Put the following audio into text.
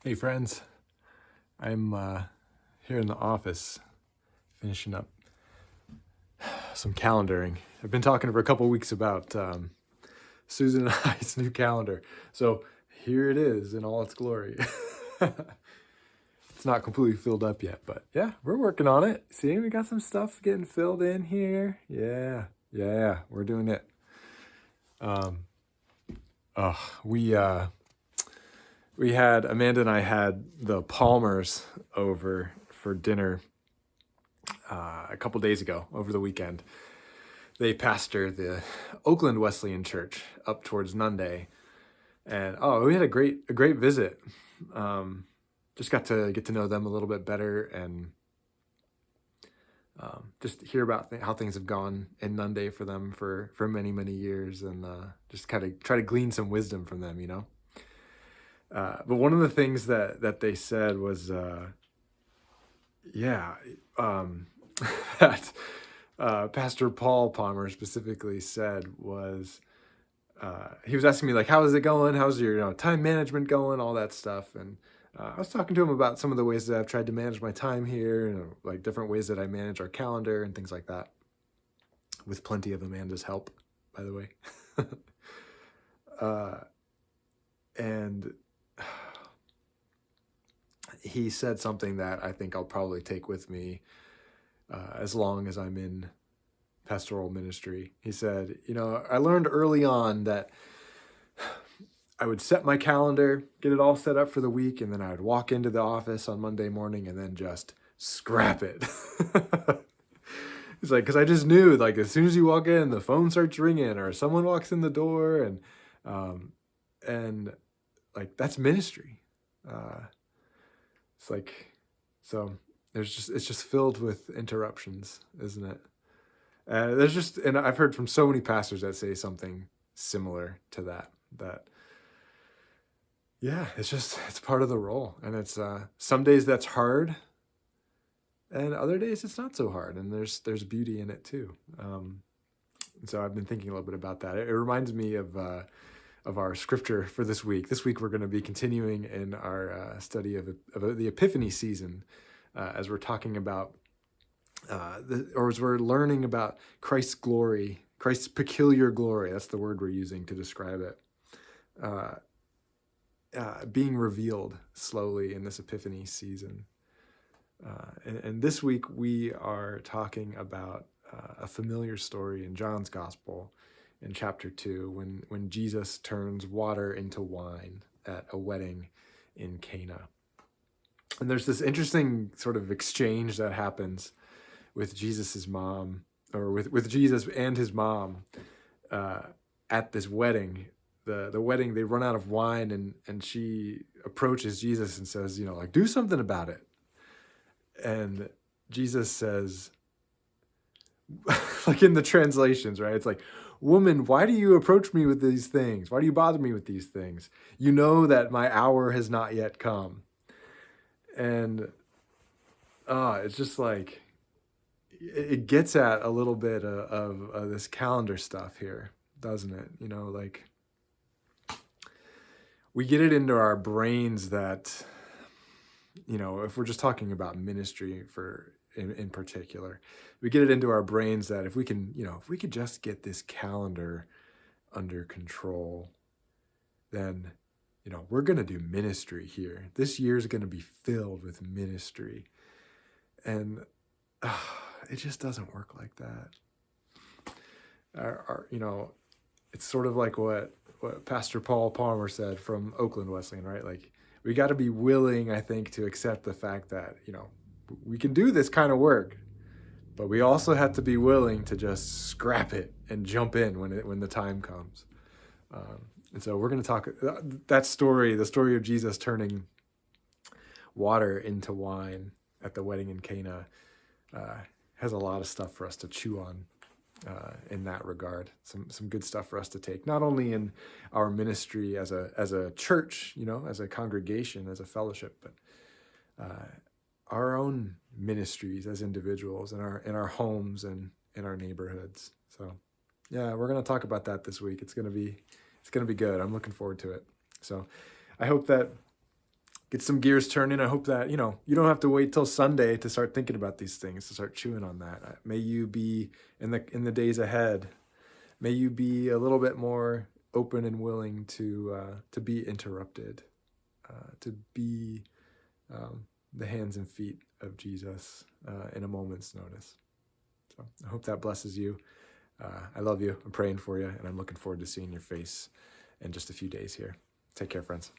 Hey friends, I'm here in the office finishing up some calendaring. I've been talking for a couple weeks about Susan and I's new calendar. So here it is in all its glory. It's not completely filled up yet, but yeah, we're working on it. See, we got some stuff getting filled in here. Yeah, we're doing it. Um, oh, we had Amanda and I had the Palmers over for dinner a couple days ago over the weekend. They pastor the Oakland Wesleyan Church up towards Nunde, and we had a great visit. Um, just got to get to know them a little bit better and just hear about how things have gone in Nunde for them for many years, and just kind of try to glean some wisdom from them, you know. But one of the things that they said was, yeah, um, that Pastor Paul Palmer specifically said was he was asking me like, "How is it going? How's your time management going? All that stuff." And I was talking to him about some of the ways that I've tried to manage my time here, like different ways that I manage our calendar and things like that, with plenty of Amanda's help, by the way. uh, and he said something that I think I'll probably take with me as long as I'm in pastoral ministry. He said, I learned early on that I would set my calendar, get it all set up for the week, and then I would walk into the office on Monday morning and then just scrap it. It's like, because I just knew, like, as soon as you walk in, the phone starts ringing or someone walks in the door, um, and like, that's ministry. Uh, it's like, so it's just filled with interruptions, isn't it? And I've heard from so many pastors that say something similar to that yeah, it's part of the role, and it's some days that's hard, and other days it's not so hard, and there's beauty in it too. And so I've been thinking a little bit about that. It reminds me of our scripture for this week. This week we're going to be continuing in our study of the Epiphany season, as we're talking about or as we're learning about Christ's glory, Christ's peculiar glory. That's the word we're using to describe it. Uh, being revealed slowly in this Epiphany season. And this week we are talking about a familiar story in John's Gospel in chapter 2 when Jesus turns water into wine at a wedding in Cana. And there's this interesting sort of exchange that happens with Jesus's mom, or with Jesus and his mom uh, at this wedding. The wedding, they run out of wine, and she approaches Jesus and says, like, do something about it. And Jesus says, like in the translations, right? It's like, woman, why do you approach me with these things? Why do you bother me with these things? You know that my hour has not yet come. And it's just like, it gets at a little bit of this calendar stuff here, doesn't it? Like, we get it into our brains that, if we're just talking about ministry in particular, we get it into our brains that if we could just get this calendar under control, then, we're going to do ministry here. This year is going to be filled with ministry. And it just doesn't work like that. It's sort of like what Pastor Paul Palmer said from Oakland Wesleyan, right? Like, we got to be willing, I think, to accept the fact that, we can do this kind of work, but we also have to be willing to just scrap it and jump in when the time comes. And so we're going to talk that story, the story of Jesus turning water into wine at the wedding in Cana, has a lot of stuff for us to chew on. In that regard, some good stuff for us to take, not only in our ministry as a church, as a congregation, as a fellowship, but our own ministries as individuals in our homes and in our neighborhoods. So, yeah, we're gonna talk about that this week. It's gonna be good. I'm looking forward to it. So, I hope that get some gears turning. I hope that, you don't have to wait till Sunday to start thinking about these things, to start chewing on that. May you be in the days ahead, may you be a little bit more open and willing to be interrupted, to be the hands and feet of Jesus in a moment's notice. So I hope that blesses you. I love you. I'm praying for you, and I'm looking forward to seeing your face in just a few days here. Take care, friends.